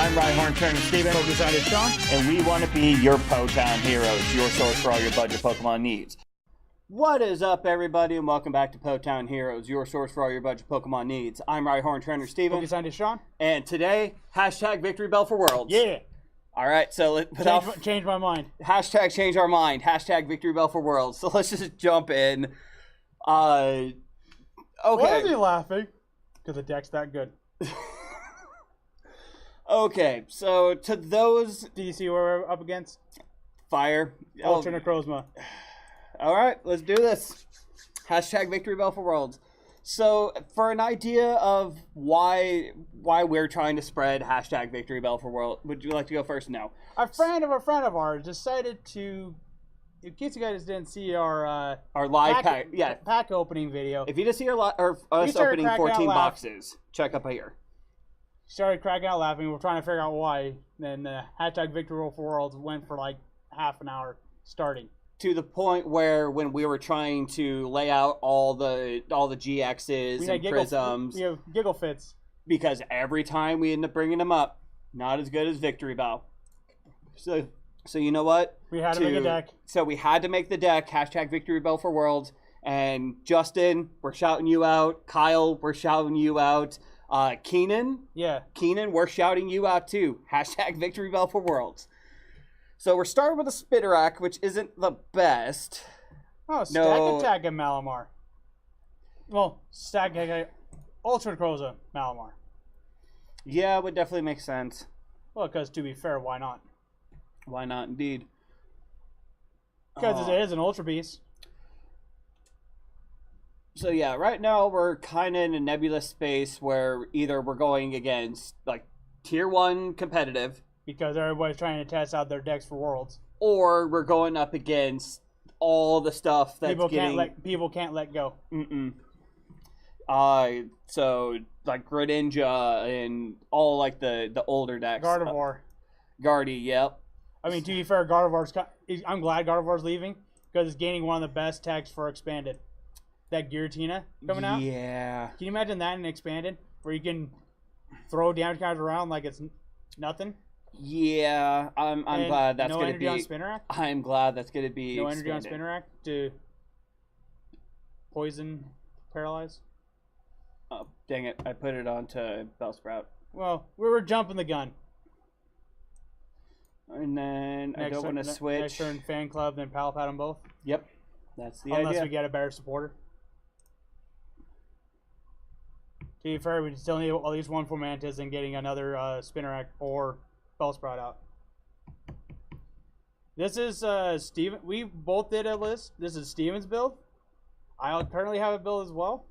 I'm Ryan Turner Steven. Fomantis Sean. And we want to be your Po-Town heroes, your source for all your budget Pokemon needs. What is up, everybody, and welcome back to Po-Town Heroes, your source for all your budget Pokemon needs. I'm Ryan Turner Steven. Fomantis Sean. And today, hashtag victrebelforworlds. Yeah. All right, so change my mind. Hashtag change our mind. Hashtag victrebelforworlds. So let's just jump in. Okay. Why is he laughing? Because the deck's that good. Okay, so to those... Do you see where we're up against? Fire. Ultra Necrozma. All right, let's do this. Hashtag victrebelforworlds. So for an idea of why we're trying to spread hashtag victrebelforworlds, would you like to go first? No. A friend of ours decided to... In case you guys didn't see our live pack opening video. If you didn't see us opening 14 boxes, check up here. Started cracking out laughing. We're trying to figure out why. Then hashtag victrebelforworlds went for like half an hour starting. To the point where when we were trying to lay out all the GXs and prisms, we have giggle fits because every time we end up bringing them up, not as good as Victreebel. So you know what? We had to make a deck. So we had to make the deck. Hashtag victrebelforworlds. And Justin, we're shouting you out. Kyle, we're shouting you out. Keenan, we're shouting you out too. Hashtag victrebelforworlds. So we're starting with a Spinarak, which isn't the best. Oh, stack attack at Malamar. Well, stack attack Ultra Necrozma Malamar. Yeah, it would definitely make sense. Well, because to be fair, why not? Why not, indeed? Because it is an Ultra Beast. So yeah, right now we're kind of in a nebulous space where either we're going against like Tier 1 competitive, because everybody's trying to test out their decks for Worlds, or we're going up against all the stuff that's people can't let go. So like Greninja and all like the older decks. Gardevoir. Guardy, yep. I mean, to be fair, I'm glad Gardevoir's leaving because it's gaining one of the best techs for Expanded. That Giratina coming out. Yeah. Can you imagine that in Expanded, where you can throw damage cards around like it's nothing? Yeah, I'm glad that's no going to be. No energy on Spinarak? I'm glad that's going to be. No expanded. energy on Spinarak to poison, paralyze? Oh, dang it. I put it onto Bellsprout. Well, we were jumping the gun. And then I don't want to switch. Next turn, Fan Club, then Palpat them both? Yep. That's the idea. Unless we get a better supporter. To be fair, we still need at least one Fomantis and getting another Spinarak or Bellsprout out. This is Steven. We both did a list. This is Steven's build. I currently have a build as well.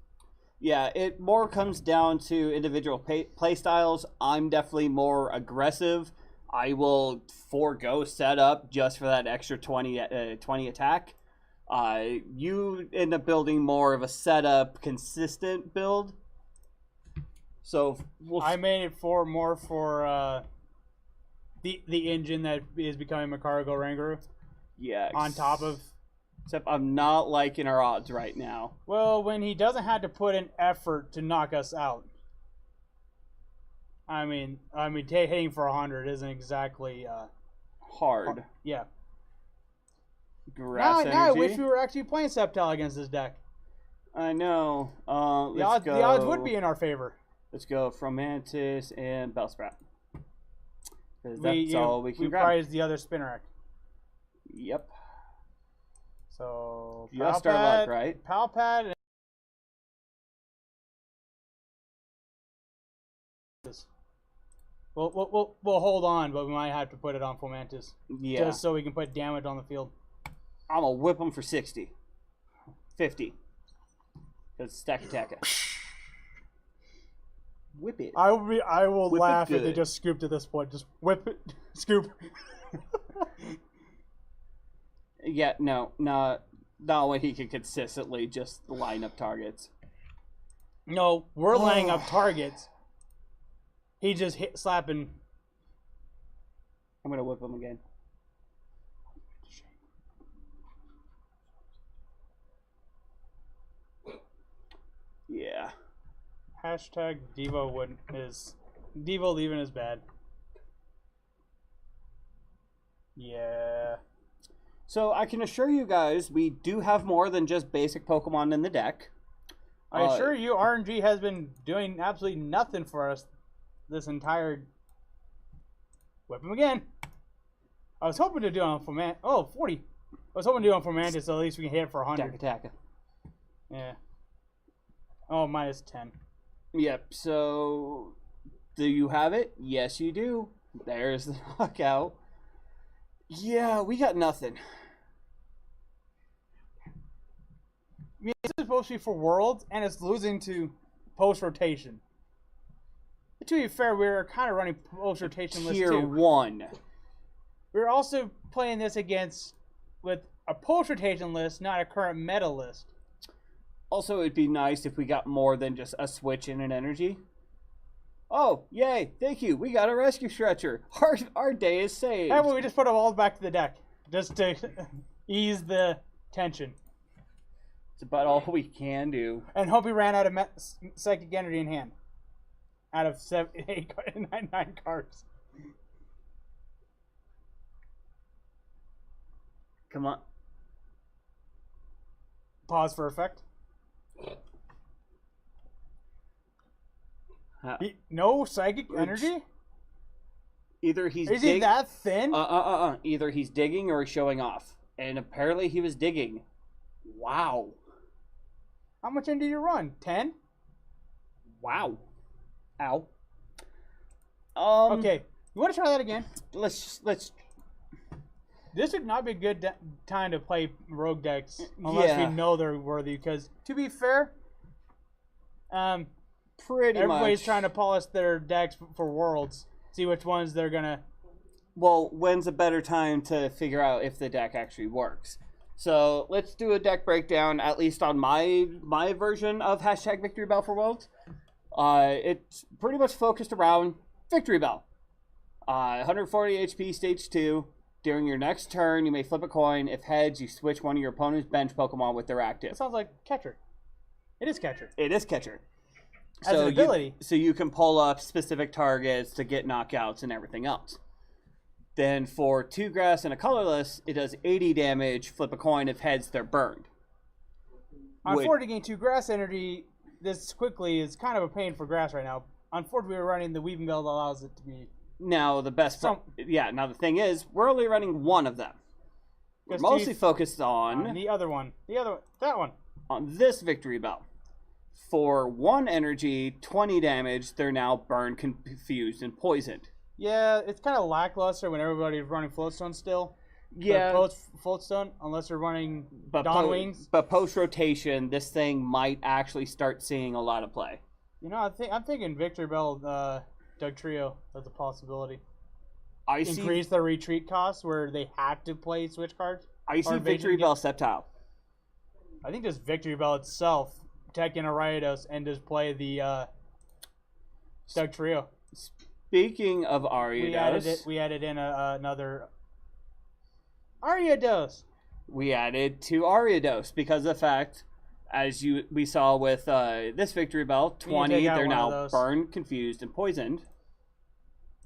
Yeah, it more comes down to individual play styles. I'm definitely more aggressive. I will forego setup just for that extra 20 attack. You end up building more of a setup, consistent build. So I made it more for the engine that is becoming Makarago Ranguru. Yeah. On top of. Except I'm not liking our odds right now. Well, when he doesn't have to put in effort to knock us out. I mean, hitting for 100 isn't exactly hard. Yeah. Grass now I wish we were actually playing Sceptile against this deck. I know. The odds would be in our favor. Let's go Fomantis and Bellsprout. Because that's all we can grab. We prize the other Spinarak. Yep. So just our luck, right? Palpat. We'll hold on, but we might have to put it on Fomantis. Yeah. Just so we can put damage on the field. I'm gonna whip them for 60. 50. Because stack attack it. Whip it. I will whip laugh if they just scooped at this point. Just whip it. Scoop. Yeah, no, not when he can consistently just line up targets. No, we're lining up targets. He just slapping. I'm gonna whip him again. Hashtag Devo leaving is bad. Yeah. So I can assure you guys, we do have more than just basic Pokemon in the deck. I assure you, RNG has been doing absolutely nothing for us this entire... Whip him again. I was hoping to do it on Fomantis. Oh, 40. I was hoping to do it on Fomantis, so at least we can hit it for 100. Attack. Yeah. Oh, minus 10. Yep, so... Do you have it? Yes, you do. There's the knockout. Yeah, we got nothing. I mean, this is supposed to be for Worlds, and it's losing to post-rotation. To be fair, we're kind of running post-rotation list too. Tier 1. We're also playing this with a post-rotation list, not a current meta list. Also, it'd be nice if we got more than just a switch and an energy. Oh, yay, thank you. We got a rescue stretcher. Our day is saved. How about we just put them all back to the deck, just to ease the tension. It's about all we can do. And hope we ran out of psychic energy in hand. Out of 9 cards. Come on. Pause for effect. No psychic energy? Either he's Is he that thin? Either he's digging or he's showing off. And apparently he was digging. Wow. How much in did you run? 10? Wow. Ow. Okay. You want to try that again? Let's. This would not be a good time to play rogue decks unless we know they're worthy. Because to be fair, everybody's trying to polish their decks for Worlds. See which ones they're gonna. Well, when's a better time to figure out if the deck actually works? So let's do a deck breakdown, at least on my version of hashtag victrebelforworlds. It's pretty much focused around Victory Bell. 140 HP, stage 2. During your next turn, you may flip a coin. If heads, you switch one of your opponent's bench Pokemon with their active. It sounds like Catcher. It is Catcher. It is Catcher. As an ability. So you can pull up specific targets to get knockouts and everything else. Then for 2 grass and a colorless, it does 80 damage. Flip a coin. If heads, they're burned. On 4 to gain 2 grass energy this quickly is kind of a pain for grass right now. Unfortunately, we're running the Weepinbell that allows it to be. Now the best. Now the thing is, we're only running one of them. We're mostly focused on the other one. That one. On this Victory Bell. For 1 energy, 20 damage. They're now burned, confused, and poisoned. Yeah, it's kind of lackluster when everybody's running Floatstone still. Yeah. Floatstone, unless they're running Dawn Wings. But post-rotation, this thing might actually start seeing a lot of play. You know, I'm thinking Victory Bell Doug Trio as a possibility. Increase the retreat costs where they had to play switch cards. I see Victory Bell Sceptile. I think just Victory Bell itself, tech in Ariados, and just play the Doug Trio. Speaking of Ariados, we added in another Ariados. We added 2 Ariados because of the fact, as we saw with this Victory Bell, 20, they're now burned, confused, and poisoned.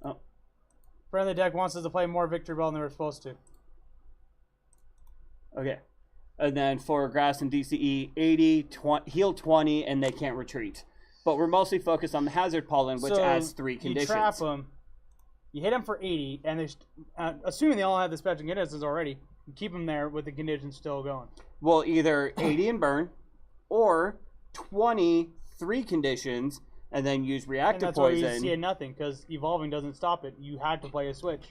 Oh. Friend of the deck wants us to play more Victory Bell than they were supposed to. Okay. And then for grass and DCE, 80, heal 20, and they can't retreat. But we're mostly focused on the Hazard Pollen, which adds 3 conditions. You trap them, you hit them for 80, and there's assuming they all have the special conditions already, you keep them there with the conditions still going. Well, either 80 and burn, or 20, 3 conditions, and then use reactive poison. And that's why you see nothing, because evolving doesn't stop it. You had to play a switch.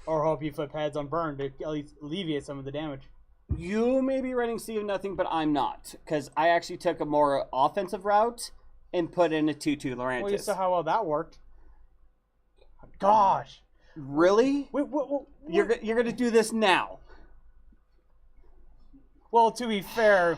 Or hope you flip heads on burn to at least alleviate some of the damage. You may be running Sea of Nothing, but I'm not, because I actually took a more offensive route and put in a 2/2 Lurantis. Well, you saw how well that worked. Gosh. Really? Wait, you're going to do this now? Well, to be fair,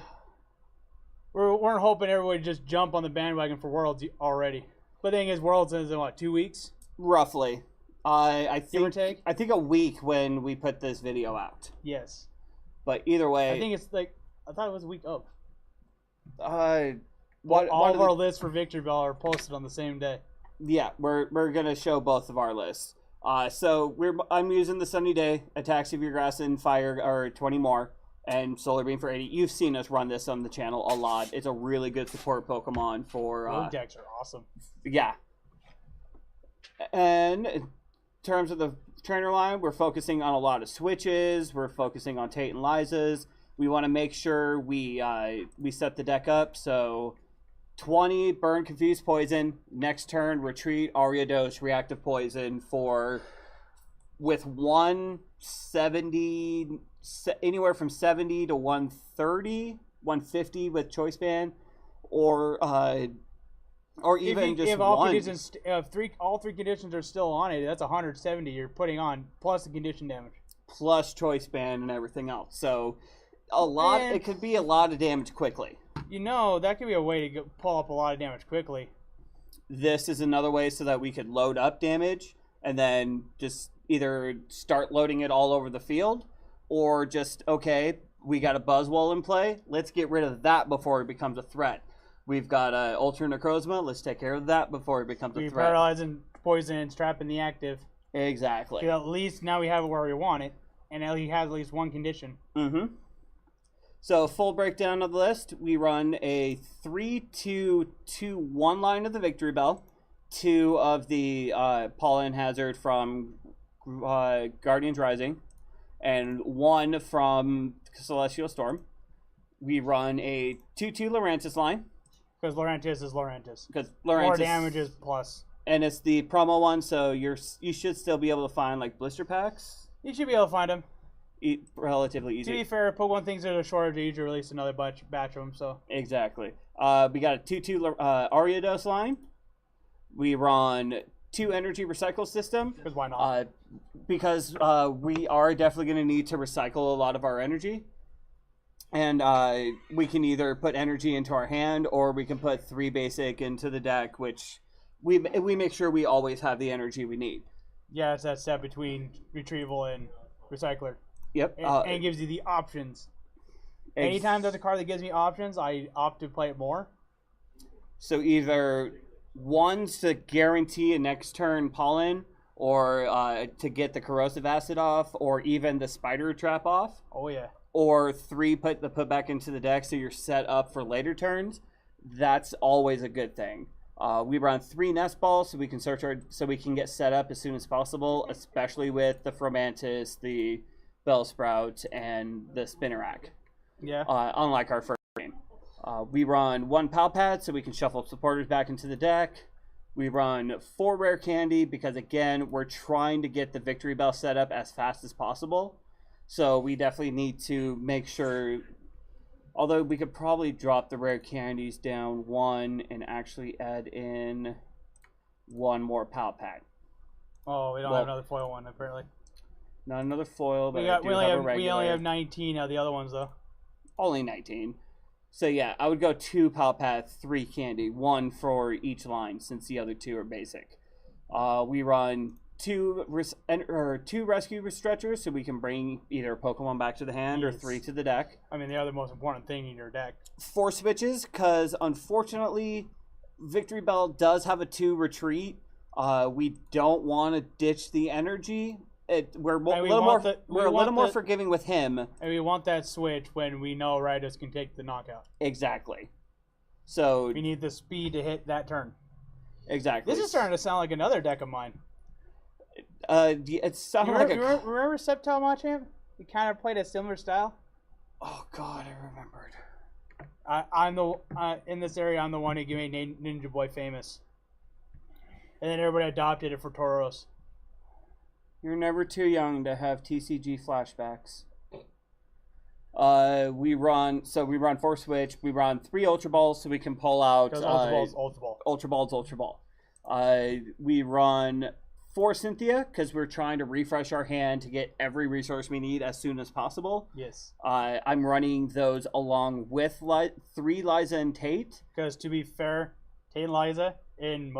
we're hoping everybody just jump on the bandwagon for Worlds already. But the thing is, Worlds is in what, 2 weeks? Roughly. I think, give or take? I think a week when we put this video out. Yes. But either way, I think it's like, I thought it was a week of. All of our lists for Victory Bell are posted on the same day. Yeah, we're gonna show both of our lists. So I'm using the Sunny Day, Attack Severe Grass and Fire, or 20 more, and Solar Beam for 80. You've seen us run this on the channel a lot. It's a really good support Pokemon for... Those decks are awesome. Yeah. And in terms of the trainer line, we're focusing on a lot of switches. We're focusing on Tate and Lizas. We want to make sure we set the deck up. So 20 Burn, Confuse, Poison. Next turn, Retreat, Ariados, Reactive Poison with 170, anywhere from 70 to 130, 150 with Choice Band, or even just if all one. Conditions, all three conditions are still on it, that's 170 you're putting on, plus the condition damage. Plus Choice Band and everything else. So it could be a lot of damage quickly. That could be a way to pull up a lot of damage quickly. This is another way so that we could load up damage and then just either start loading it all over the field, or just, okay, we got a Buzzwole in play, let's get rid of that before it becomes a threat. We've got Ultra Necrozma, let's take care of that before it becomes a threat. Paralyzing, Poison, and trapping the active. Exactly. At least now we have it where we want it, and now he has at least one condition. Mm-hmm. So, full breakdown of the list, we run a 3-2-2-1 line of the Victrebel, 2 of the Pollen Hazard from Guardian's Rising, and 1 from Celestial Storm. We run a 2-2 Lurantis line. Because Lurantis is Lurantis. Because Lurantis... More damages plus. And it's the promo one, so you should still be able to find, like, blister packs. You should be able to find them. Relatively easy. To be fair, Pokemon thinks there's a shortage, they usually release another batch of them, so... Exactly. We got a 2-2 Ariados line. We run 2 Energy Recycle System. Because why not? Because we are definitely going to need to recycle a lot of our energy. And we can either put energy into our hand, or we can put 3 basic into the deck, which we make sure we always have the energy we need. Yeah, it's that step between Retrieval and Recycler. Yep. And it gives you the options. Anytime there's a card that gives me options, I opt to play it more. So either one's to guarantee a next turn Pollen, or to get the Corrosive Acid off, or even the Spider Trap off. Oh, yeah. Or 3 put back into the deck so you're set up for later turns. That's always a good thing. We run 3 Nest Balls so we can get set up as soon as possible, especially with the Fomantis, the Bellsprout, and the Spinarak. Yeah. Unlike our first game. We run 1 Pal Pad so we can shuffle supporters back into the deck. We run 4 Rare Candy because, again, we're trying to get the Victrebel set up as fast as possible. So we definitely need to make sure, although we could probably drop the Rare Candies down 1 and actually add in 1 more Pal Pad. Oh, we don't have another foil one, apparently. Not another foil, but we only have 19 of the other ones, though. Only 19. So yeah, I would go 2 Pal Pad, 3 Candy, 1 for each line, since the other 2 are basic. We run 2 Rescue Stretchers, so we can bring either a Pokemon back to the hand or 3 to the deck. I mean, they are the most important thing in your deck. 4 Switches, because unfortunately, Victrebel does have a 2 Retreat. We don't want to ditch the energy. We're a little more forgiving with him. And we want that switch when we know Ariados can take the knockout. Exactly. So we need the speed to hit that turn. Exactly. This is starting to sound like another deck of mine. It's sounding like remember Sceptile Machamp? We kind of played a similar style. Oh God, I remembered. In this area, I'm the one who made Ninja Boy famous, and then everybody adopted it for Tauros. You're never too young to have TCG flashbacks. We run 4 Switch. We run 3 Ultra Balls so we can pull out Ultra Ball. We run 4 Cynthia because we're trying to refresh our hand to get every resource we need as soon as possible. Yes. I'm running those along with 3 Liza and Tate. Because to be fair, Tate and Liza and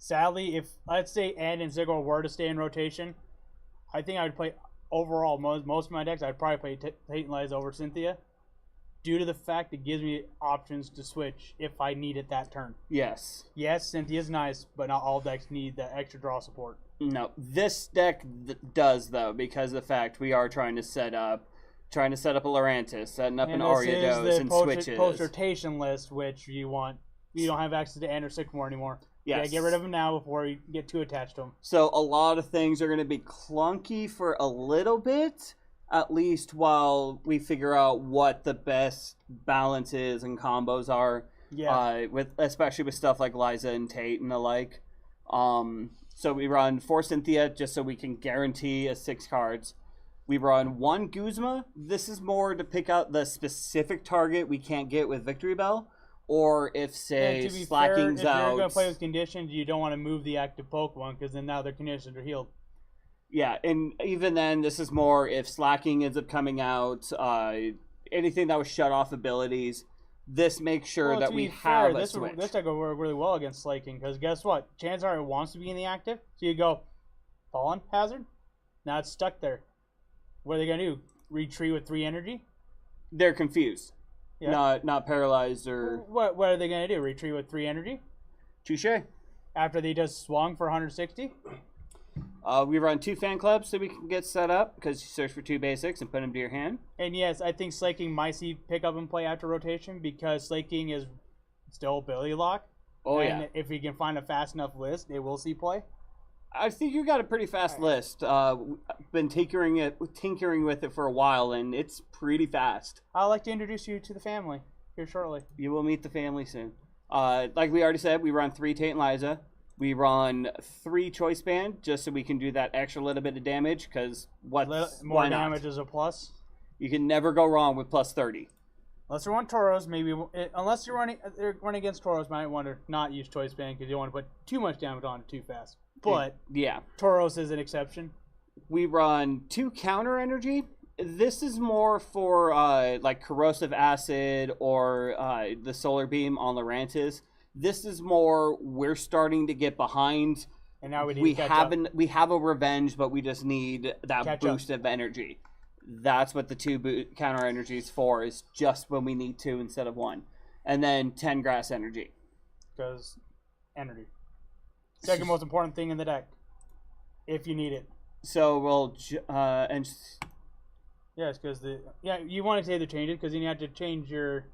sadly, if let's say Ann and Zigor were to stay in rotation, I think I would play overall most of my decks. I'd probably play Tate and Liza over Cynthia, due to the fact it gives me options to switch if I need it that turn. Yes. Yes, Cynthia's nice, but not all decks need that extra draw support. No, this deck does though, because of the fact we are trying to set up a Lurantis, setting up an Ariados and switches. Post rotation list, which you don't have access to Ender Sycamore anymore. Yes. Yeah, get rid of them now before you get too attached to them. So a lot of things are going to be clunky for a little bit, at least while we figure out what the best balances and combos are. Yeah. Especially with stuff like Liza and Tate and the like. So we run 4 Cynthia just so we can guarantee a 6 cards. We run 1 Guzma. This is more to pick out the specific target we can't get with victrebel. Or if, say, Slacking's out. If you're going to play with conditions, you don't want to move the active Pokemon because then now their conditions are healed. Yeah, and even then, this is more if Slacking ends up coming out, anything that was shut off abilities. This makes sure that we have a switch. This deck will work really well against Slaking because guess what? Chances are it wants to be in the active. So you go Fallen Hazard. Now it's stuck there. What are they going to do? Retreat with 3 energy? They're confused. Yeah. Not paralyzed or... What are they going to do? Retreat with 3 energy? Touché. After they just swung for 160? We run 2 fan clubs so we can get set up because you search for 2 basics and put them to your hand. And yes, I think Slaking might see pick up and play after rotation because Slaking is still ability lock. Oh, and yeah. if we can find a fast enough list, it will see play. I think you got a pretty fast list. Been tinkering with it for a while, and it's pretty fast. I'd like to introduce you to the family here shortly. You will meet the family soon. Like we already said, we run 3 Tate and Liza. We run 3 Choice Band just so we can do that extra little bit of damage. Because more damage is a plus. You can never go wrong with plus 30. Unless you want Tauros, maybe unless you're running against Tauros, might want to not use Choice Band because you don't want to put too much damage on it too fast. But yeah, Tauros is an exception. We run 2 counter energy. This is more for like corrosive acid or the solar beam on Lurantis. This is more we're starting to get behind, and now we have a revenge, but we just need that boost of energy. That's what the 2 counter energies for, is just when we need 2 instead of 1, and then 10 grass energy. Because energy. Second most important thing in the deck, if you need it. So we'll yes, because you want to say the changes because then you have to change your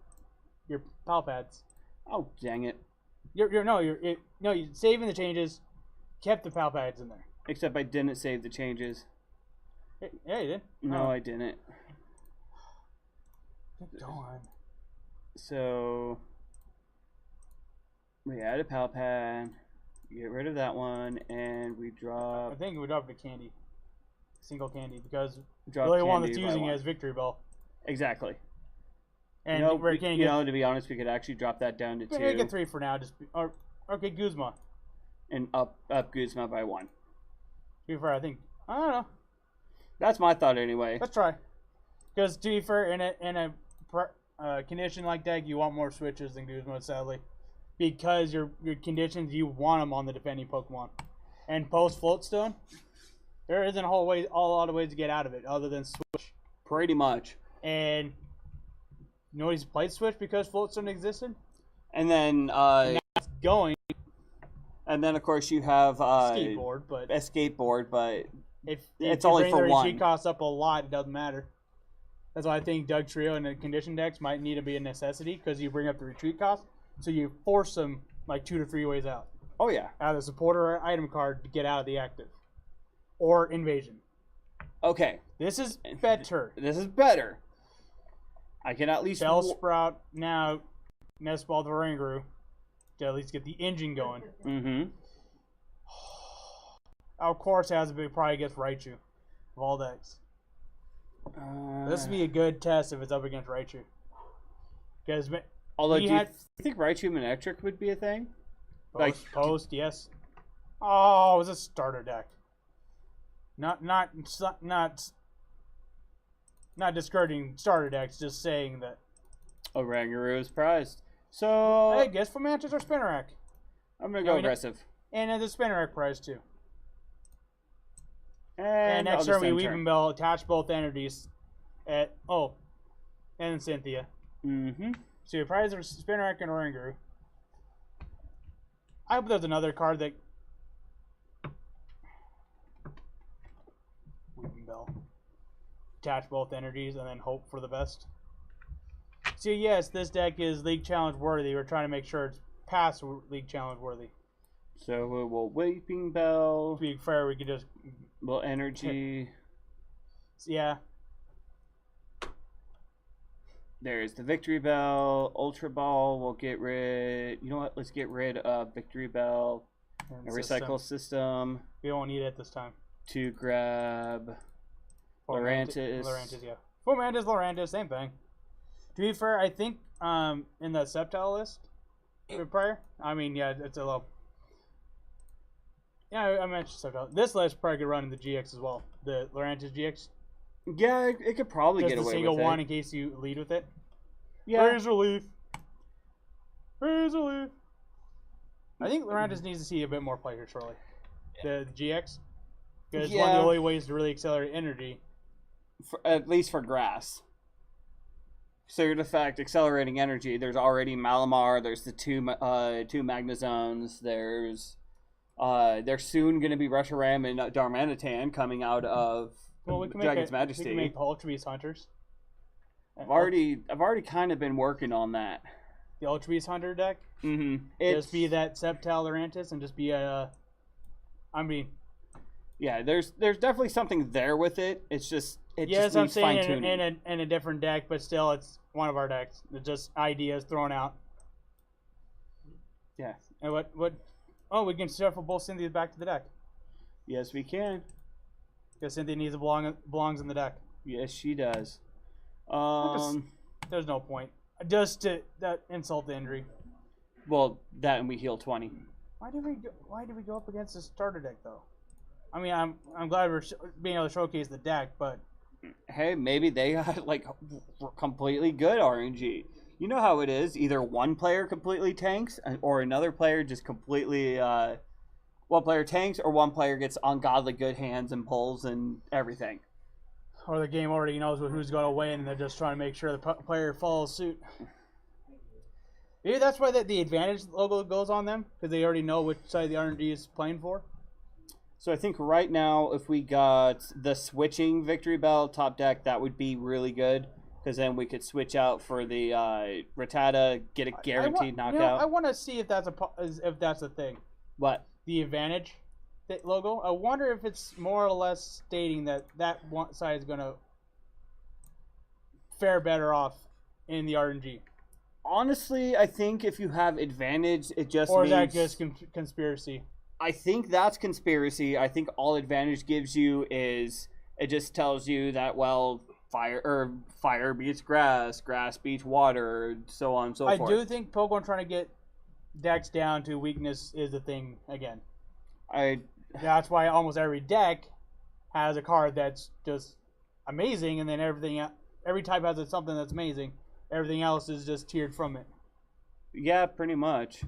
pal pads. Oh dang it! You're saving the changes, kept the pal pads in there. Except I didn't save the changes. Yeah, you did. No, I didn't. Get going. So we add a pal pad. Get rid of that one, and we drop... I think we drop the candy. Single candy, because the only one that's using it is victrebel. Exactly. And to be honest, we could actually drop that down to 2. Make it 3 for now. Okay, Guzma. And up Guzma by 1. To be fair, I don't know. That's my thought anyway. Let's try. Because to be fair, in a condition like that, you want more switches than Guzma, sadly. Because your conditions, you want them on the defending Pokemon. And post Floatstone, there isn't a lot of ways to get out of it other than switch. Pretty much. And nobody's played switch because Floatstone existed. And then it's going. And then of course you have a skateboard, but if it's only for 1. Retreat costs up a lot. It doesn't matter. That's why I think Doug Trio and the condition decks might need to be a necessity because you bring up the retreat cost. So you force them like 2 to 3 ways out. Oh yeah. Out of the supporter item card to get out of the active. Or invasion. Okay. This is better. This is better. I can at least... Bellsprout now, Nestball the Rangaroo. To at least get the engine going. Mm-hmm. Of course, has a big probably against Raichu. Of all decks. This would be a good test if it's up against Raichu. Because... Although, do you think Raichu Manectric would be a thing? Post, yes. Oh, it was a starter deck. Not discouraging starter decks, just saying that. Oh, Rangaroo is prized. So... I guess Fomantis or Spinarak. I'm going to go aggressive. And the Spinarak prize, too. And next turn, we Weepinbell, attach both energies at... Oh. And then Cynthia. Mm-hmm. So your prize are Spinarak and Rangaroo. I hope there's another card that... Weepinbell. Attach both energies and then hope for the best. So yes, this deck is League Challenge worthy. We're trying to make sure it's past League Challenge worthy. So we'll Weepinbell. To be fair, we could just... Well, energy. Yeah. There's the victrebel, ultra ball. We'll get rid. You know what? Let's get rid of victrebel. A recycle system. We won't need it this time. To grab Lurantis. Lurantis, yeah. Fomantis, Lurantis, same thing. To be fair, I think in the Sceptile list prior, I mean, yeah, it's a low. Yeah, I mentioned Sceptile. This list probably could run in the GX as well. The Lurantis GX. Yeah, it could probably get away with it. Just a single one in case you lead with it. Yeah. Razor Leaf. Razor Leaf. I think Lurantis needs to see a bit more play here shortly. The GX. Because it's one of the only ways to really accelerate energy. At least for grass. So the fact accelerating energy, there's already Malamar, there's the two Magnazones, there's soon going to be Reshiram and Darmanitan coming out of Dragon's Majesty. We can make Ultra Beast Hunters. I've already kind of been working on that. The Ultra Beast Hunter deck? Mm-hmm. Just be that Sceptile Lurantis and just be a... Yeah, there's definitely something there with it. It's just... Yes, I'm saying in a different deck, but still, it's one of our decks. It's just ideas thrown out. Yeah. And what? Oh, we can shuffle both Cynthia's back to the deck. Yes, we can. Because Cynthia needs to belongs in the deck. Yes, she does. There's no point. Just to that insult the injury. Well, that and we heal 20. Why did we go up against the starter deck though? I mean, I'm glad we're being able to showcase the deck, but hey, maybe they got like completely good RNG. You know how it is. Either one player completely tanks, or another player just completely. One player tanks, or one player gets ungodly good hands and pulls and everything. Or the game already knows who's going to win, and they're just trying to make sure the player follows suit. Maybe that's why the advantage logo goes on them, because they already know which side the RNG is playing for. So I think right now, if we got the switching victrebel top deck, that would be really good. Because then we could switch out for the Rattata, get a guaranteed knockout. You know, I want to see if that's a thing. What? The advantage logo. I wonder if it's more or less stating that one side is going to fare better off in the RNG. Honestly, I think if you have advantage, it just or means... Or is that just conspiracy? I think that's conspiracy. I think all advantage gives you is it just tells you that, well, fire beats grass, grass beats water, so on and so forth. I do think Pokemon trying to get decks down to weakness is a thing again. That's why almost every deck has a card that's just amazing, and then every type has something that's amazing. Everything else is just tiered from it. Yeah, pretty much.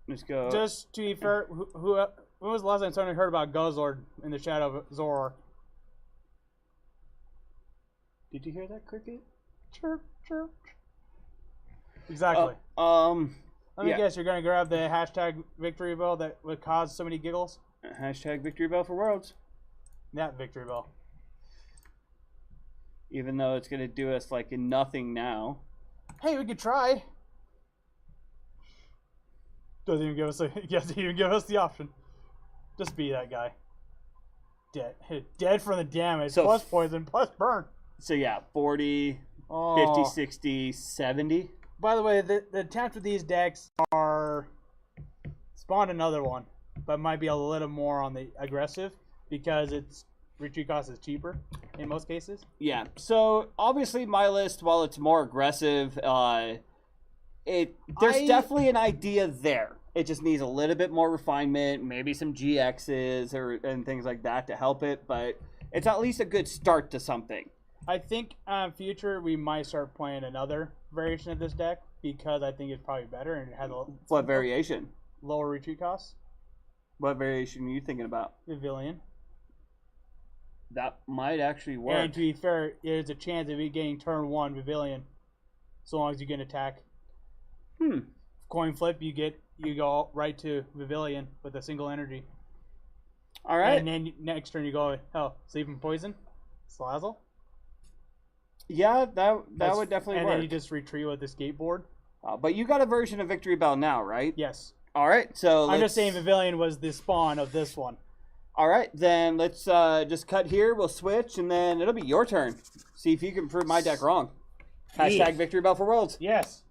Let's go. Just to be fair, when was the last time someone heard about Guzzlord in the Shadow of Zoroark? Did you hear that, cricket? Chirp, chirp. Exactly. Let me guess, you're going to grab the hashtag victrebel that would cause so many giggles? Hashtag victrebelforworlds. That victrebel. Even though it's going to do us like nothing now. Hey, we could try. Doesn't even give us the option. Just be that guy. Dead from the damage, so plus poison, plus burn. So yeah, 40, 50, 60, 70. By the way, the attempts with these decks are spawned another one, but might be a little more on the aggressive because its retreat cost is cheaper in most cases. Yeah. So obviously my list, while it's more aggressive, there's definitely an idea there. It just needs a little bit more refinement, maybe some GXs and things like that to help it, but it's at least a good start to something. I think future we might start playing another variation of this deck because I think it's probably better and it has what variation? Lower retreat costs. What variation are you thinking about? Pavilion. That might actually work. And to be fair, there's a chance of it getting turn 1 Pavilion, so long as you get an attack. Coin flip, you go right to Pavilion with a single energy. All right. And then next turn you go, Sleeping Poison, Slazzle. Yeah, that would definitely work. And then you just retreat with the skateboard. But you got a version of Victrebel now, right? Yes. All right, so I'm just saying Pavilion was the spawn of this one. All right, then let's just cut here. We'll switch, and then it'll be your turn. See if you can prove my deck wrong. Hashtag victrebelforworlds. Yes.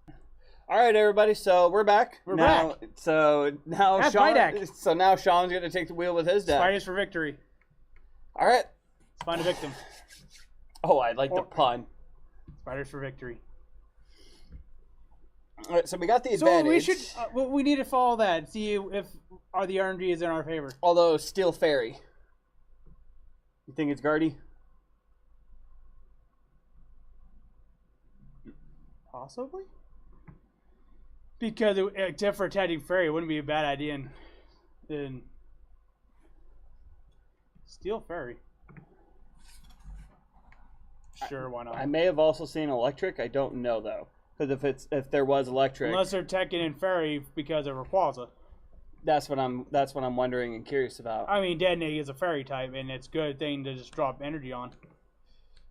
All right, everybody. So we're back. We're back. So now That's Sean. my deck. So now Sean's gonna take the wheel with his deck. Spiders for victory. All right. Find a victim. Oh, I like the pun. Spiders for victory. All right, so we got the advantage. So we should. We need to follow that. See if the RNG is in our favor. Although Steel Fairy. You think it's Guardy? Possibly. Because except for attacking Fairy, it wouldn't be a bad idea in Steel Fairy. Sure, why not? I may have also seen Electric. I don't know though, because if there was Electric, unless they're teching in Fairy because of Rayquaza. That's what I'm wondering and curious about. I mean, Detonate is a Fairy type, and it's a good thing to just drop energy on.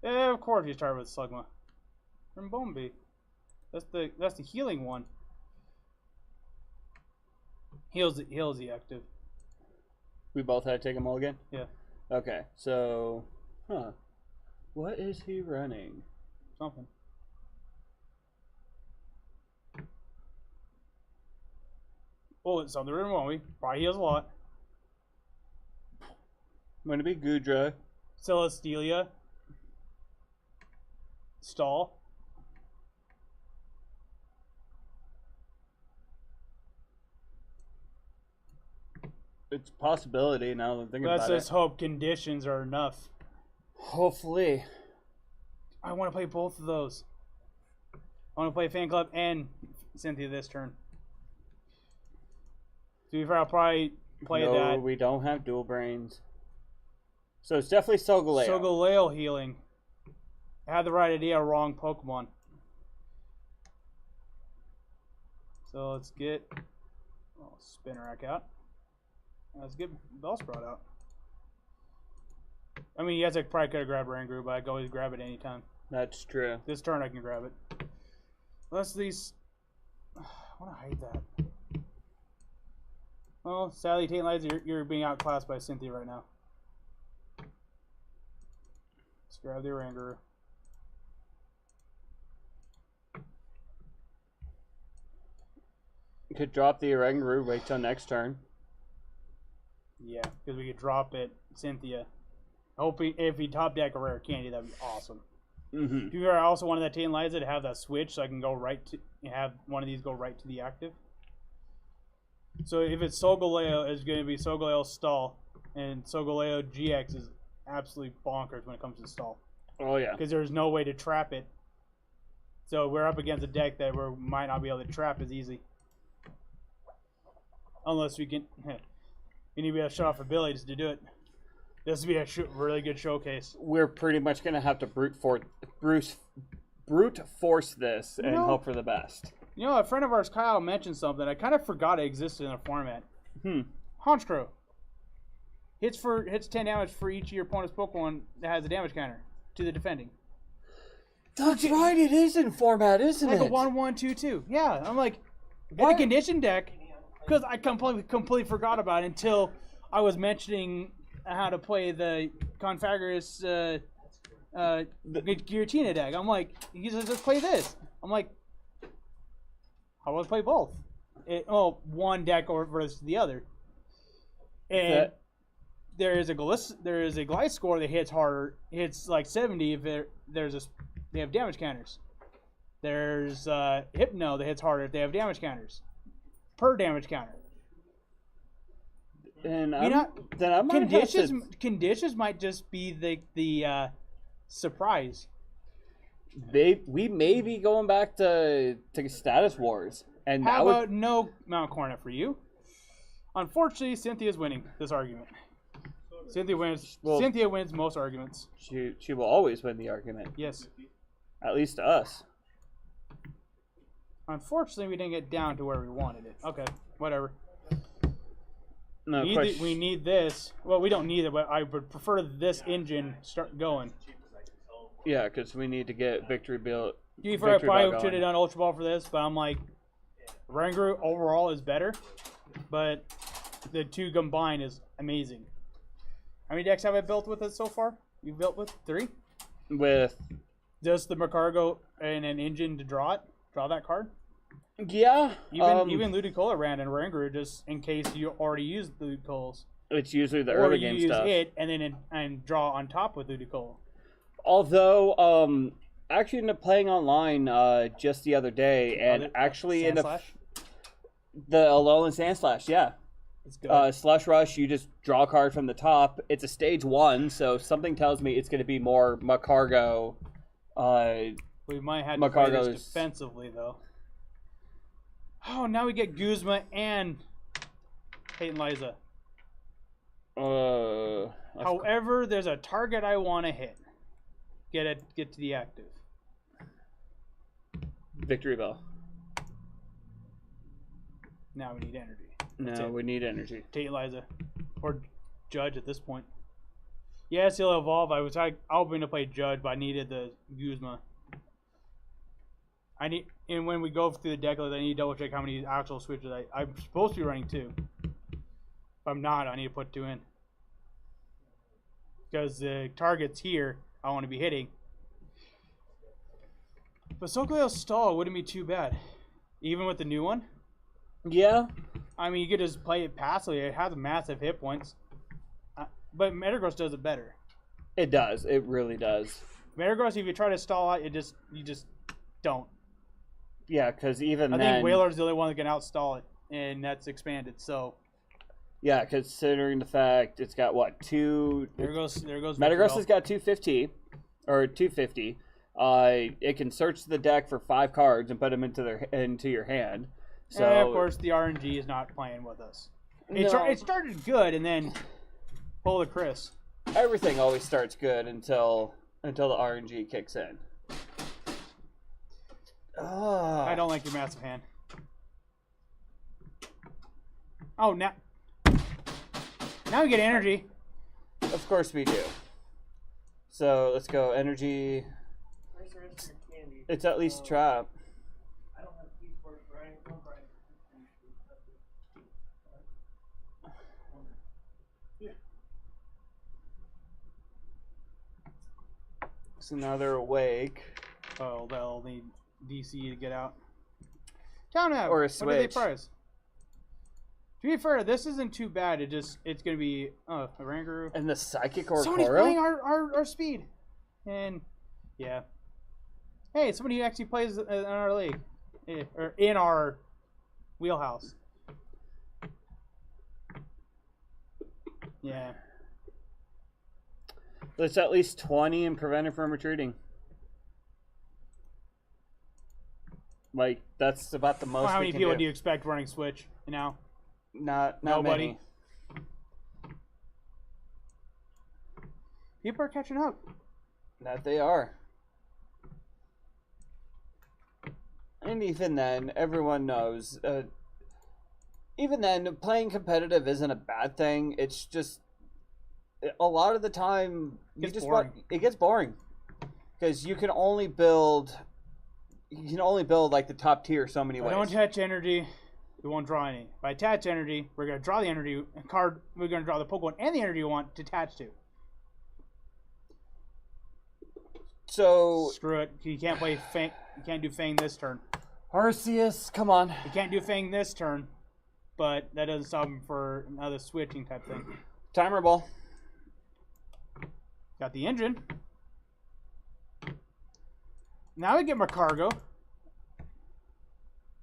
Yeah, of course you start with Slugma. From Bombi. That's the healing one. Heals the active. We both had to take a mulligan? Yeah. Okay, so what is he running? Something. Oh, it's something written, won't we? Probably heals a lot. Going to be Goodra. Celestelia. Stall. It's a possibility now that I'm thinking Let's about it. just hope conditions are enough. Hopefully. I want to play both of those. I want to play Fan Club and Cynthia this turn. To be fair, I'll probably play that. No, we don't have dual brains. So it's definitely Solgaleo. Solgaleo healing. I had the right idea, wrong Pokemon. So let's get Spinarak out. Let's get Bellsprout out. I mean, yes, I probably could have grabbed Rangaroo, but I can always grab it anytime. That's true. This turn I can grab it. Unless these... I want to hide that. Well, sadly, Tate Lights, you're being outclassed by Cynthia right now. Let's grab the Rangaroo. You could drop the Rangaroo, wait till next turn. Yeah, because we could drop it, Cynthia. Hoping if we top deck a rare candy, that'd be awesome. Mm-hmm. I also wanted that Tate Lights to have that switch, so I can go right to have one of these go right to the active. So if it's Solgaleo, it's going to be Solgaleo Stall, and Solgaleo GX is absolutely bonkers when it comes to Stall. Oh yeah. Because there's no way to trap it. So we're up against a deck that we might not be able to trap as easy. Unless we can... We need to be able to show off abilities to do it. This would be a really good showcase. We're pretty much going to have to brute force this and hope for the best. You know, a friend of ours, Kyle, mentioned something. I kind of forgot it existed in a format. Honchkrow. Hits 10 damage for each of your opponent's Pokemon that has a damage counter to the defending. That's right, it is in format, isn't like it? Like a 1-1-2-2. Yeah, I'm like, in a condition deck, because I completely forgot about it until I was mentioning how to play the Confagus Giratina deck. I'm like, he says, let's play this. I'm like, how do I play both? One deck versus the other. And there is a Gliscor that hits harder, hits like 70 if they have damage counters. There's Hypno that hits harder if they have damage counters. Per damage counter. And conditions might just be the surprise. We may be going back to Status Wars. And how about no Mount Coronet for you? Unfortunately, Cynthia's winning this argument. Cynthia wins. Well, Cynthia wins most arguments. She will always win the argument. Yes. At least to us. Unfortunately, we didn't get down to where we wanted it. Okay, whatever. No we need this. Well, we don't need it, but I would prefer this engine start going. Yeah, because we need to get victrebel. I probably should have done Ultra Ball for this, but I'm like, Rangaroo overall is better, but the two combined is amazing. How many decks have I built with it so far? You've built with 3? With just the Macargo and an engine to draw that card? Yeah. Even Ludicolo ran in Rangaroo just in case you already used Ludicolos. It's usually the early game stuff. Or you use it and then draw on top with Ludicolo. Although, actually ended up playing online just the other day, and actually ended up the Alolan Sandslash, yeah. It's good. Slush Rush, you just draw a card from the top. It's a stage 1, so something tells me it's going to be more Macargo. We might have to play this defensively, though. Oh, now we get Guzma and Peyton Liza. However, there's a target I want to hit. Get to the active. Victrebel. Now we need energy. We need energy. Tate Liza. Or Judge at this point. Yes, he'll evolve. I was hoping to play Judge, but I needed the Guzma. And when we go through the deck list, I need to double check how many actual switches I'm supposed to be running 2. If I'm not, I need to put 2 in. Because the targets here I want to be hitting. But Solgaleo Stall wouldn't be too bad. Even with the new one. Yeah. I mean, you could just play it passively. It has massive hit points. But Metagross does it better. It does. It really does. Metagross, if you try to stall it, you just don't. Yeah, because even I think Whaler's the only one that can outstall it, and that's expanded. So. Yeah, considering the fact it's got what 2. There goes. Metagross has got 250 or 250. It can search the deck for 5 cards and put them into your hand. So and of course the RNG is not playing with us. It started good and then pull the Chris. Everything always starts good until the RNG kicks in. I don't like your massive hand. Oh, now we get energy. Of course we do. So let's go energy. It's at least trap. I don't have keys for it, Brian. Yeah. So now they're awake. Oh, they'll need DC to get out. Town Ab, or a switch. What do they prize? To be fair, this isn't too bad. It's gonna be a Rangaroo. And the Psychic or Somebody's playing our speed. And yeah. Hey, somebody who actually plays in our league. Or in our wheelhouse. Yeah. It's at least 20 and prevent it from retreating. Like, that's about the most. Well, how many people do you expect running Switch now? Not Nobody. many. People are catching up. That they are. And even then, everyone knows. Even then, playing competitive isn't a bad thing. It's just a lot of the time it gets boring because you can only build. You can only build like the top tier so many ways. I don't attach energy. We won't draw any. If I attach energy, we're gonna draw the energy card. We're gonna draw the Pokemon and the energy we want to attach to. So screw it. You can't play Fang. You can't do Fang this turn. Arceus, come on. You can't do Fang this turn, but that doesn't stop him for another switching type thing. Timer ball. Got the engine. Now we get Macargo.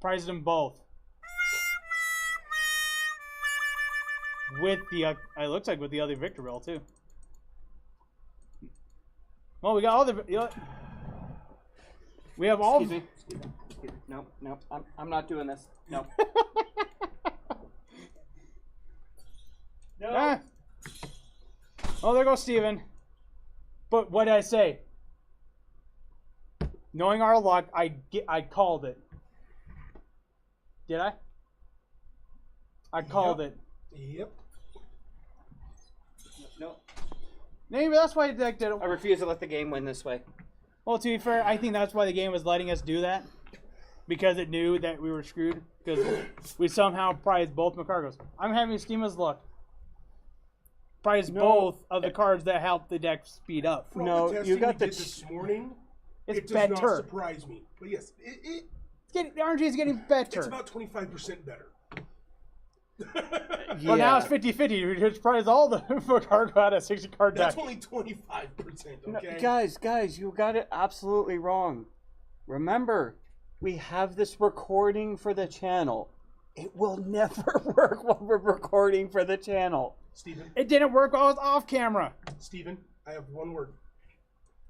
Prized them both. With the, it looks like with the other victrebel too. Well, we got all the. We have all. Excuse me. No. I'm not doing this. No. No. Ah. Oh, there goes Steven. But what did I say? Knowing our luck, I called it. Did I? I called it. Yep. Maybe that's why the deck didn't. I refuse to let the game win this way. Well, to be fair, I think that's why the game was letting us do that. Because it knew that we were screwed. Because we somehow prized both Macargos. I'm having Schema's luck. Prize both of the cards that help the deck speed up. No, you got the this morning. It's it does better. not surprise me. But yes, The RNG is getting better. it's about 25% better. Yeah. Well, now it's 50-50. We just prize all the Macargo out of 60 card deck. That's only 25%, okay? No, guys, you got it absolutely wrong. Remember, we have this recording for the channel. It will never work while we're recording for the channel. Steven, It didn't work while I was off camera. Steven, I have one word.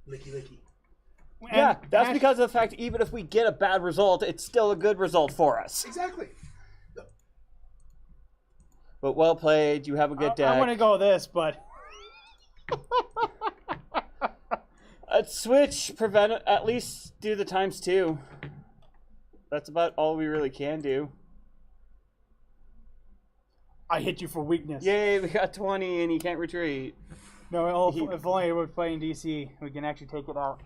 Licky licky. Yeah, And that's Ash- because of the fact even if we get a bad result, it's still a good result for us. Exactly. But well played. You have a good deck. I want to go with this, but Switch, prevent at least do the ×2. That's about all we really can do. I hit you for weakness. Yay, we got 20 and you can't retreat. No, if only we were playing DC, we can actually take it out.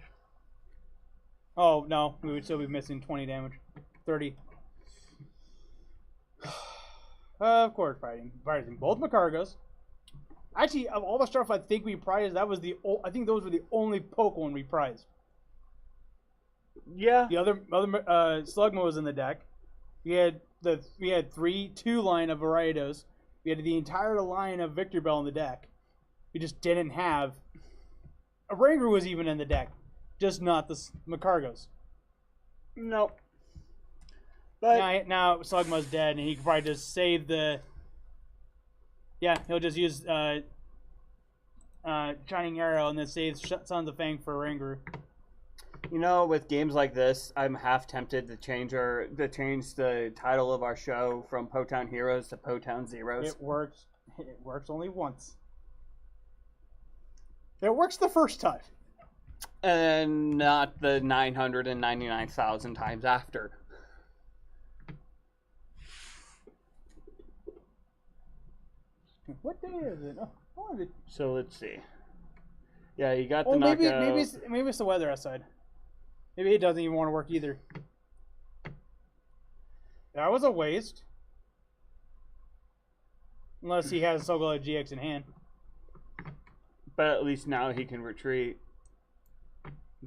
Oh, no, we would still be missing 20 damage. 30. Of course, prizing both Macargos. Actually, of all the stuff I think we prized, I think those were the only Pokemon we prized. Yeah. The other Slugma was in the deck. We had two line of Ariados. We had the entire line of victrebel in the deck. We just didn't have a Rangaroo was even in the deck, just not the Macargos. Nope. But Now Slugma's dead, and he could probably just save the. Yeah, he'll just use Shining Arrow and then save Sons of Fang for Rangaroo. you know, with games like this, I'm half tempted to change the title of our show from Potown Heroes to Potown Zeros. It works. It works only once. It works the first time. And not the 999,000 times after. What day is it? So let's see. Yeah, you got the maybe knockout. maybe it's the weather outside. Maybe it doesn't even want to work either. That was a waste. Unless he has Sogolo GX in hand. But at least now he can retreat.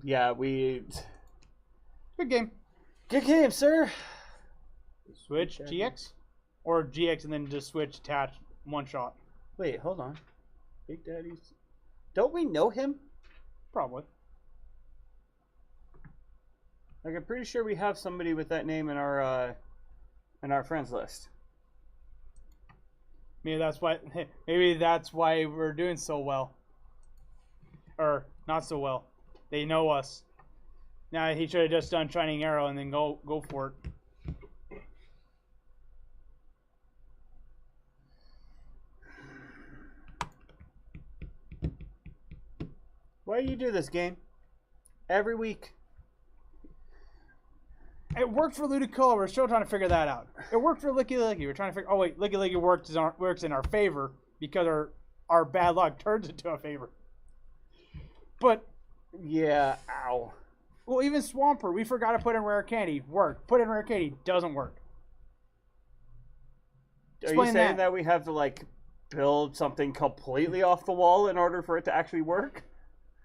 Yeah, Good game. Good game, sir. Switch GX? Or GX and then just switch attach one shot. Wait, hold on. Big Daddy's. Don't we know him? Probably. Like, I'm pretty sure we have somebody with that name in our friends list. Maybe that's why we're doing so well. Or not so well. They know us. Now he should have just done Shining Arrow and then go for it. Why do you do this game? Every week. It worked for Ludicolo. We're still trying to figure that out. It worked for Licky Licky. We're trying to figure. Oh wait, Licky Licky works in our favor because our bad luck turns into a favor. But Yeah, ow. well, even Swampert, we forgot to put in rare candy. Work. Put in rare candy. Doesn't work. Are you Explain saying that. that we have to, like, build something completely off the wall in order for it to actually work?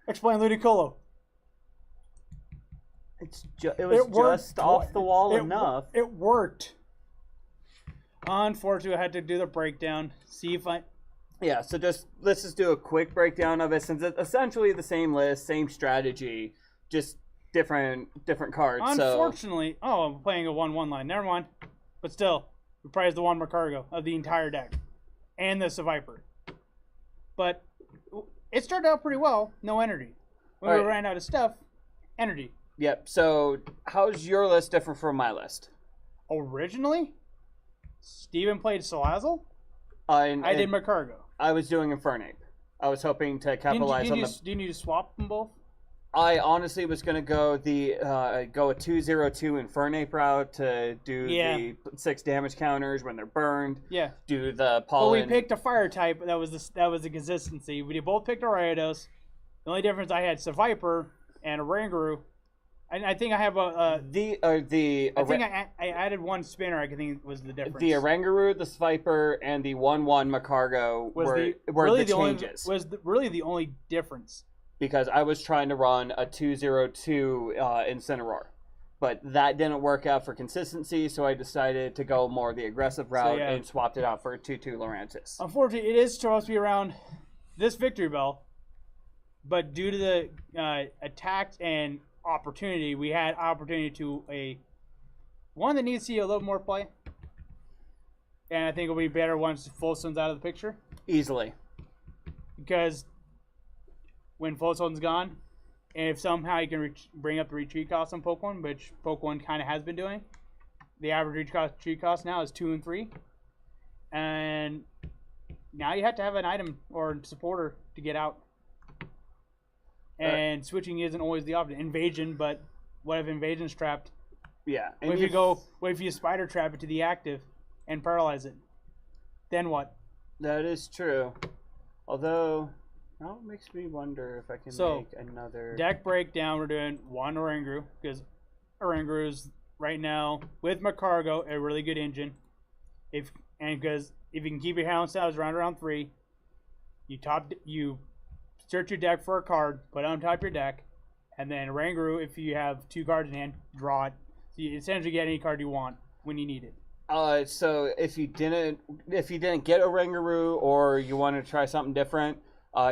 Explain Ludicolo. It was just off the wall enough. It worked. Unfortunately, I had to do the breakdown. See if I. Yeah, so let's just do a quick breakdown of it, since it's essentially the same list, same strategy, just different cards. Unfortunately, I'm playing a 1/1 line. Never mind. But still, we prized the one Macargo of the entire deck, and the Seviper. But it started out pretty well. No energy. When we ran out of stuff, energy. Yep. So how's your list different from my list? Originally, Steven played Salazzle. I did Macargo. I was doing Infernape. I was hoping to capitalize on the. Do you need to swap them both? I honestly was gonna go a 202 Infernape route to do the 6 damage counters when they're burned. Yeah. Do the But pollen. we picked a fire type. That was the consistency. We both picked Ariados. The only difference I had Viper and a Rangaroo. I think I have I think I added one Spinarak. I think was the difference. The Rangaroo, the Viper, and the 1/1 Macargo were the changes. Really the only difference. Because I was trying to run a 202 Incineroar. But that didn't work out for consistency, so I decided to go more the aggressive route and swapped it out for a 2/2 Lurantis. Unfortunately, it is supposed to be around this victrebel, but due to the attacks and opportunity, we had opportunity to one that needs to see a little more play. And I think it'll be better once Folsom's out of the picture. Easily. Because when Folsom's gone, and if somehow you can bring up the retreat cost on Pokemon, which Pokemon kind of has been doing, the average retreat cost now is 2 and 3. And now you have to have an item or supporter to get out. And switching isn't always the option. Invasion, but what if Invasion's trapped? Yeah. What if you spider trap it to the active and paralyze it? Then what? That is true. Although, now it makes me wonder if I can make another... Deck breakdown, we're doing one Oranguru, because Oranguru is right now, with Macargo, a really good engine. Because if you can keep your hound styles around 3, you search your deck for a card, put it on top of your deck, and then Oranguru, if you have 2 cards in hand, draw it. So you essentially get any card you want when you need it. So if you didn't get Oranguru or you want to try something different,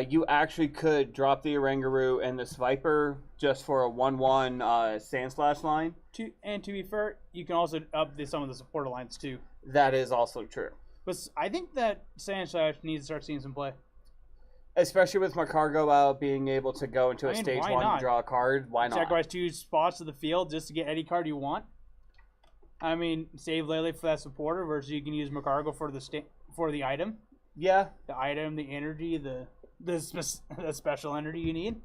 you actually could drop the Oranguru and this Viper just for a 1/1 Sandslash line. And to be fair, you can also up some of the supporter lines too. That is also true. But I think that Sandslash needs to start seeing some play. Especially with Macargo out being able to go into a stage 1 and draw a card. Why not? Sacrifice 2 spots of the field just to get any card you want. I mean, save Lele for that supporter versus you can use Macargo for the item. Yeah. The item, the energy, the special energy you need.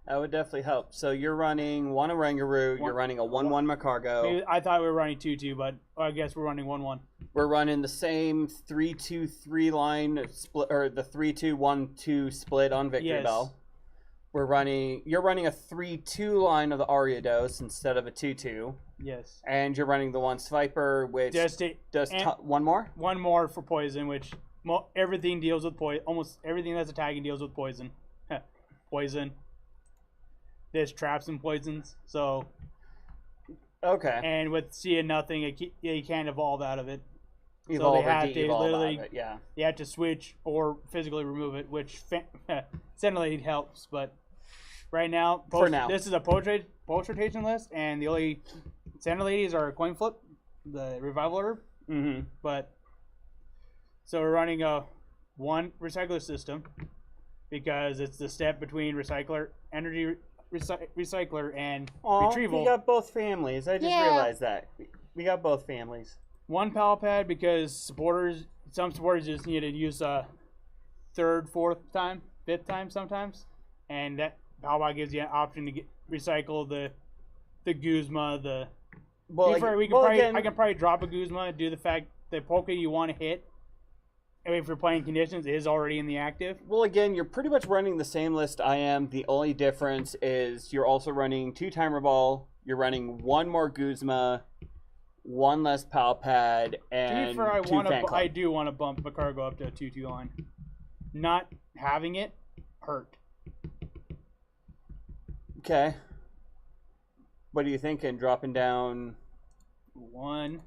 That would definitely help. So you're running one Oranguru, you're running a 1/1 Macargo. I thought we were running 2/2, but I guess we're running 1/1. We're running the same 3-2-3 line split, or the 3-2-1-2 split on Victrebel. Yes. You're running a 3-2 line of the Ariados instead of a 2-2. Yes. And you're running the one Viper, which does one more? One more for poison, which everything deals with poison. Almost everything that's attacking deals with poison. Poison. There's traps and poisons, so... Okay. And with seeing nothing, you can't evolve out of it. Evolve so they have to literally, yeah. They have to switch or physically remove it, which Sentinel helps, but right now, this is a post rotation list, and the only Sentinel ladies are coin flip, the revival order. Mm-hmm. But so we're running a 1 recycler system because it's the step between recycler energy. Recycler and retrieval. We got both families. I just realized that. We got both families. 1 Pal Pad because some supporters just need to use a 3rd, 4th time, 5th time sometimes. And that Pal Pad gives you an option to recycle the Guzma, I can probably drop a Guzma due to the fact the Poke you want to hit, if you're playing conditions, is already in the active. Well, again, you're pretty much running the same list I am. The only difference is you're also running 2 Timer Ball, you're running 1 more Guzma, 1 less Pal Pad, and 2 Fan Club. I do want to bump Macargo up to a 2-2 line. Not having it hurt. Okay. What are you thinking? Dropping down 1,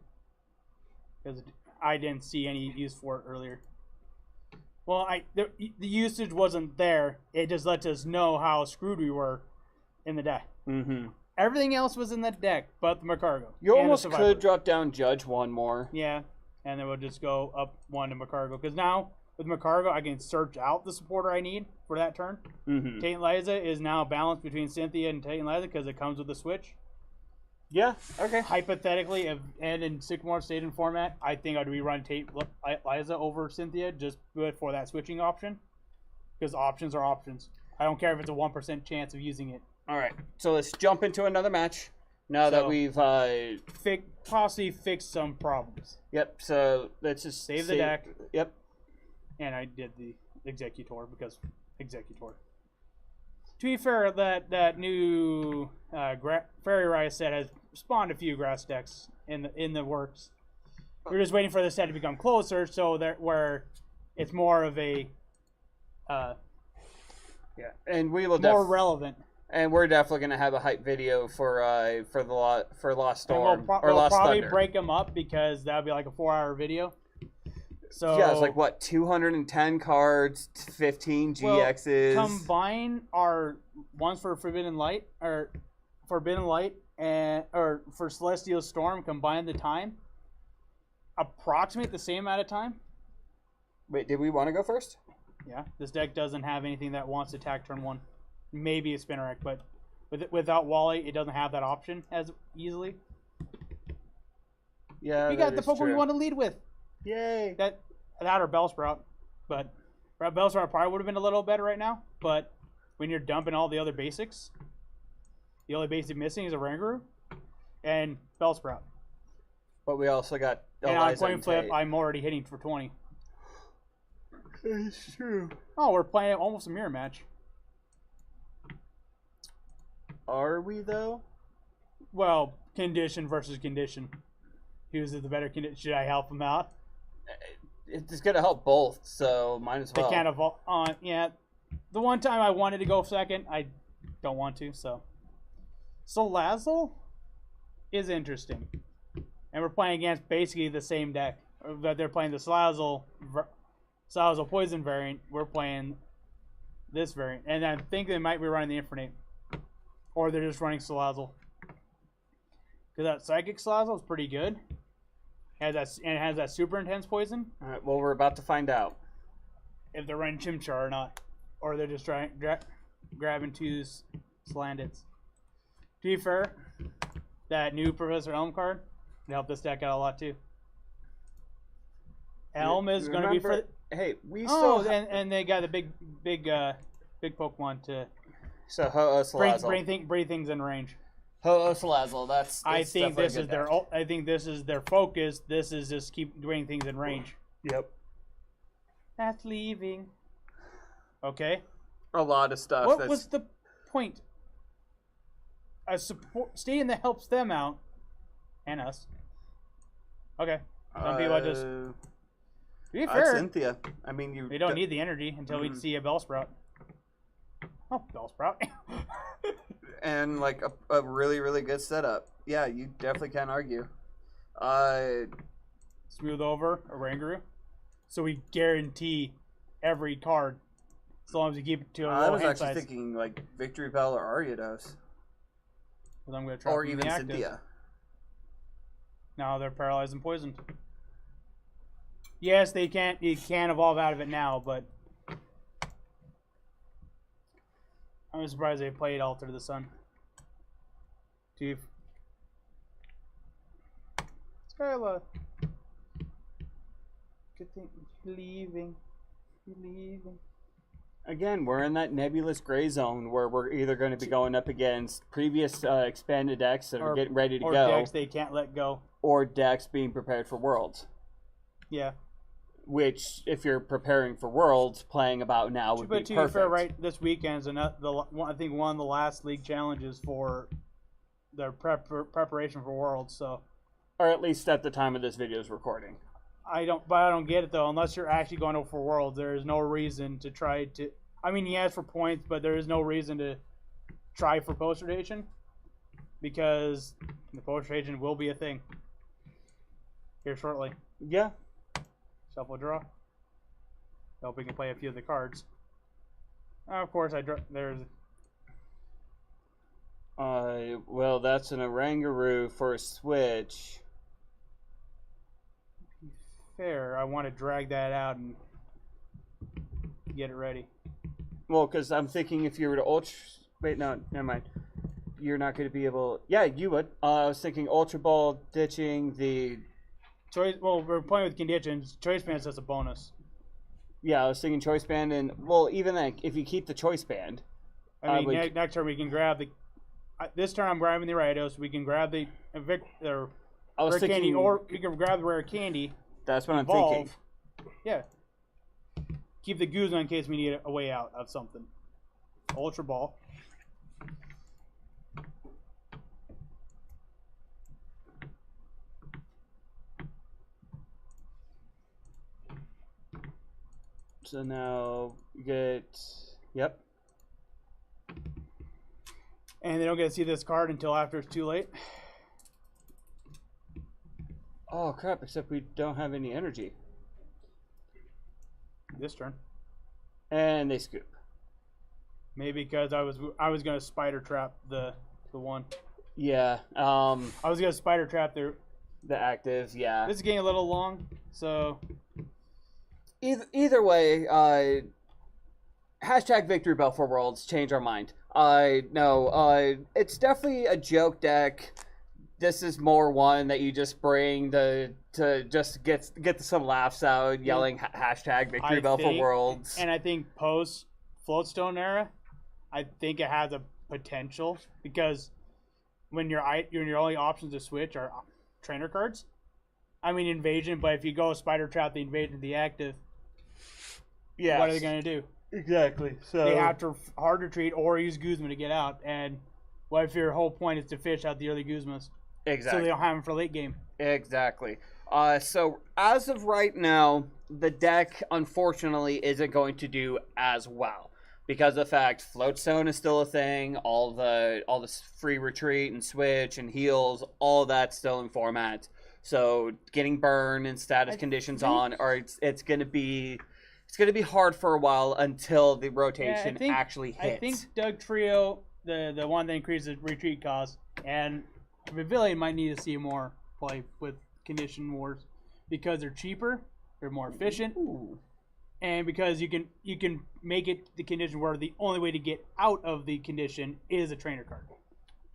because I didn't see any use for it earlier. Well, the usage wasn't there. It just lets us know how screwed we were in the deck. Mm-hmm. Everything else was in that deck, but the Macargo. You almost could drop down Judge 1 more. Yeah, and then we'll just go up 1 to Macargo. Because now, with Macargo, I can search out the supporter I need for that turn. Mm-hmm. Tate Liza is now balanced between Cynthia and Tate Liza because it comes with the switch. Yeah, okay. Hypothetically, and in Sycamore Stadium format, I think I'd rerun Tate Liza over Cynthia just for that switching option. Because options are options. I don't care if it's a 1% chance of using it. All right, so let's jump into another match. Now that we've possibly fixed some problems. Yep. So let's just save the deck. Yep. And I did the Executor because Executor. To be fair, that new Fairy Rise set has spawned a few grass decks in the works. We're just waiting for the set to become closer, so that where it's more of a and we will more relevant. And we're definitely gonna have a hype video for Lost Storm we'll Lost probably Thunder. break them up because that'll be like a 4-hour video. So yeah, it's like what 210 cards, 15 GXs. Combine our ones for Forbidden Light and or for Celestial Storm. Combine the time. Approximate the same amount of time. Wait, did we want to go first? Yeah, this deck doesn't have anything that wants to attack turn 1. Maybe a Spinarak, but without Wally, it doesn't have that option as easily. Yeah, we got the Pokemon we want to lead with. Yay! That or Bellsprout, but Bellsprout probably would have been a little better right now. But when you're dumping all the other basics, the only basic missing is a Rangaroo and Bellsprout. But we also got and on coin flip, I'm already hitting for 20. It's true. Oh, we're playing almost a mirror match. Are we though? Well, condition versus condition. Who's the better condition? Should I help him out? It's gonna help both, so might as well. They can't evolve on. Yeah, the one time I wanted to go second, I don't want to. So Salazzle is interesting, and we're playing against basically the same deck. That they're playing the Salazzle Poison variant. We're playing this variant, and I think they might be running the Infernape. Or they're just running Salazzle. Because that Psychic Salazzle is pretty good. It has that super intense poison. Alright, well, we're about to find out. If they're running Chimchar or not. Or they're just grabbing two Slandits. To be fair, that new Professor Elm card helped this deck out a lot too. Elm is going to be for... Hey, we still... and they got the big Pokemon to... So Salazzle. Bring things in range. Salazzle. That's I think this is their. I think this is their focus. This is just keep doing things in range. Yep. That's leaving. Okay. A lot of stuff. What was the point? A support stadium that helps them out, and us. Okay. Some people just. To be fair, Cynthia. I mean, we don't need the energy until we see a Bellsprout. Oh, Bellsprout. And like a really, really good setup. Yeah, you definitely can't argue. Smooth over a Rangaroo. So we guarantee every card as long as you keep it to a low hand size. I was actually thinking like victrebel or Ariados. Well, I'm gonna try or even Cynthia. No, they're paralyzed and poisoned. Yes, they can't. You can evolve out of it now, but I'm surprised they played Alter to the Sun. Skyla. Good thing you're leaving. Again, we're in that nebulous gray zone where we're either going to be going up against previous expanded decks that are getting ready to go. Or decks they can't let go. Or decks being prepared for Worlds. Yeah. Which, if you're preparing for Worlds, playing about now would be perfect. But to be fair, right, this weekend is I think one of the last league challenges for their preparation for Worlds. So, or at least at the time of this video's recording. I don't get it though. Unless you're actually going over for Worlds, there is no reason to try to. I mean, yes, for points, but there is no reason to try for post rotation because the post rotation will be a thing here shortly. Yeah. Shuffle draw. Hope we can play a few of the cards. Of course, there's. Well, that's an Orangaroo for a switch. Fair. I want to drag that out and get it ready. Well, because I'm thinking if you were to ultra. Wait, no, never mind. You're not going to be able. Yeah, you would. I was thinking Ultra Ball ditching the. Choice. Well, we're playing with conditions. Choice Band's just a bonus. Yeah, I was thinking Choice Band, and well, even then, if you keep the Choice Band, I mean, next turn we can grab the. This turn I'm grabbing the Ariados. We can grab the rare candy, or we can grab the rare candy. That's what I'm thinking. Yeah. Keep the Guzma in case we need a way out of something. Ultra Ball. So now you get, yep. And they don't get to see this card until after it's too late. Oh crap! Except we don't have any energy. This turn. And they scoop. Maybe because I was gonna spider trap the one. Yeah. I was gonna spider trap the active. Yeah. This is getting a little long, so. Either way, hashtag victrebelforworlds, change our mind. No, it's definitely a joke deck. This is more one that you just bring to just get some laughs out, yelling hashtag victrebelforworlds. And I think post Floatstone era, I think it has a potential because when your only options to switch are trainer cards. I mean invasion, but if you go spider trap the invasion, the active. Yeah. What are they gonna do? Exactly. So they have to hard retreat or use Guzma to get out. And what if your whole point is to fish out the early Guzmas? Exactly. So they don't have them for late game. Exactly. So as of right now, the deck unfortunately isn't going to do as well because of the fact Floatstone is still a thing. All the free retreat and switch and heals, all that's still in format. So getting burn and status conditions on, or it's gonna be hard for a while until the rotation actually hits. I think Doug Trio, the one that increases retreat cost, and Pavilion might need to see more play with Condition Wars because they're cheaper, they're more efficient, and because you can make it the condition where the only way to get out of the condition is a trainer card.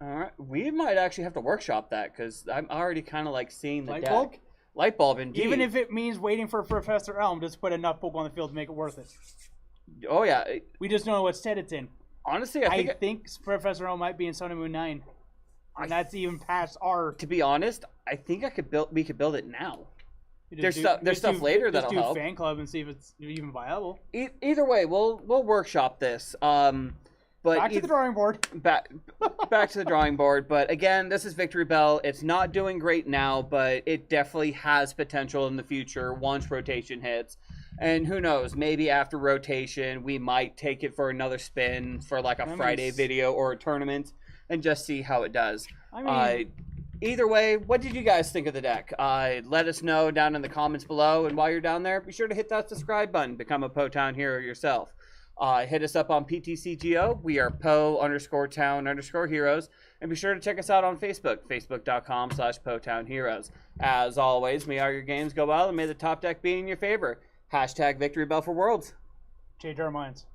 All right, we might actually have to workshop that because I'm already kind of like seeing the Light deck. bulb? Light bulb, indeed. Even if it means waiting for Professor Elm, just put enough Pokemon on the field to make it worth it. Oh yeah. We just don't know what set it's in. Honestly, I think Professor Elm might be in Sun and Moon 9, and that's even past our. To be honest, I think we could build it now. There's stuff later that'll help. Just do fan club and see if it's even viable. Either way, we'll workshop this. But back to the drawing board. Back to the drawing board. But again, this is Victory Bell. It's not doing great now, but it definitely has potential in the future once rotation hits. And who knows, maybe after rotation, we might take it for another spin for like a Friday video or a tournament and just see how it does. I mean, either way, what did you guys think of the deck? Let us know down in the comments below. And while you're down there, be sure to hit that subscribe button. Become a Potown hero yourself. Hit us up on PTCGO. We are Po_Town_Heroes. And be sure to check us out on Facebook, facebook.com/PoTownHeroes. As always, may all your games go well and may the top deck be in your favor. Hashtag victrebelforworlds. Change our minds.